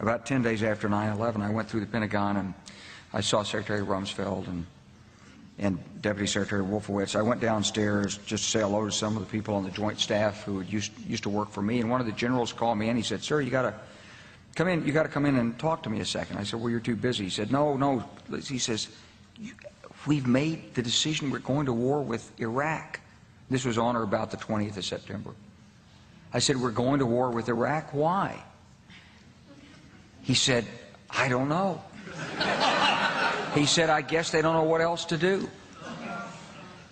About 10 days after 9/11, I went through the Pentagon and I saw Secretary Rumsfeld and Deputy Secretary Wolfowitz. I went downstairs just to say hello to some of the people on the Joint Staff who had used to work for me, and one of the generals called me in. He said, "Sir, you got to come in. You got to come in and talk to me a second." I said, "Well, you're too busy." He said, "No." He says, "We've made the decision. We're going to war with Iraq." This was on or about the 20th of September. I said, "We're going to war with Iraq. Why?" He said, "I don't know." He said, "I guess they don't know what else to do."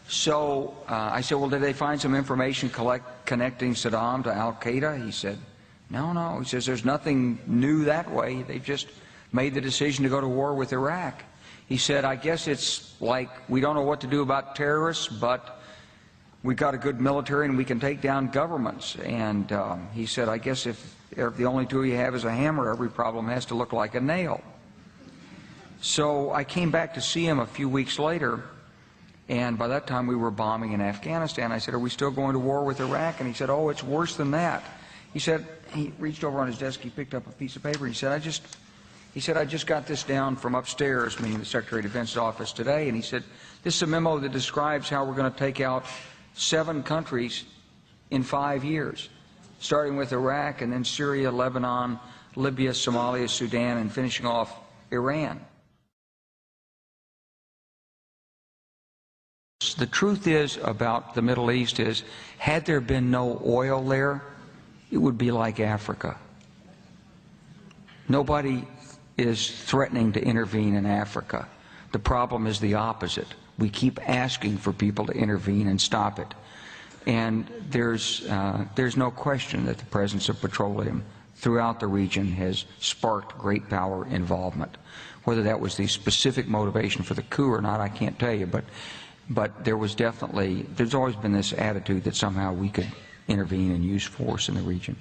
So I said, "Well, did they find some information connecting Saddam to Al-Qaeda?" He said, No. He says, "There's nothing new that way. They've just made the decision to go to war with Iraq." He said, "I guess it's like we don't know what to do about terrorists, but we've got a good military and we can take down governments." And he said, "I guess if the only tool you have is a hammer, every problem has to look like a nail." So I came back to see him a few weeks later, and by that time we were bombing in Afghanistan. I said, "Are we still going to war with Iraq?" And he said, "Oh, it's worse than that." He said, he reached over on his desk, he picked up a piece of paper, and he said, I just got this down from upstairs," meaning the Secretary of Defense's office today, and he said, "This is a memo that describes how we're going to take out 7 countries in 5 years, starting with Iraq and then Syria, Lebanon, Libya, Somalia, Sudan, and finishing off Iran." The truth is about the Middle East is, had there been no oil there, it would be like Africa. Nobody is threatening to intervene in Africa. The problem is the opposite. We keep asking for people to intervene and stop it. And there's no question that the presence of petroleum throughout the region has sparked great power involvement. Whether that was the specific motivation for the coup or not, I can't tell you, but there's always been this attitude that somehow we could intervene and use force in the region.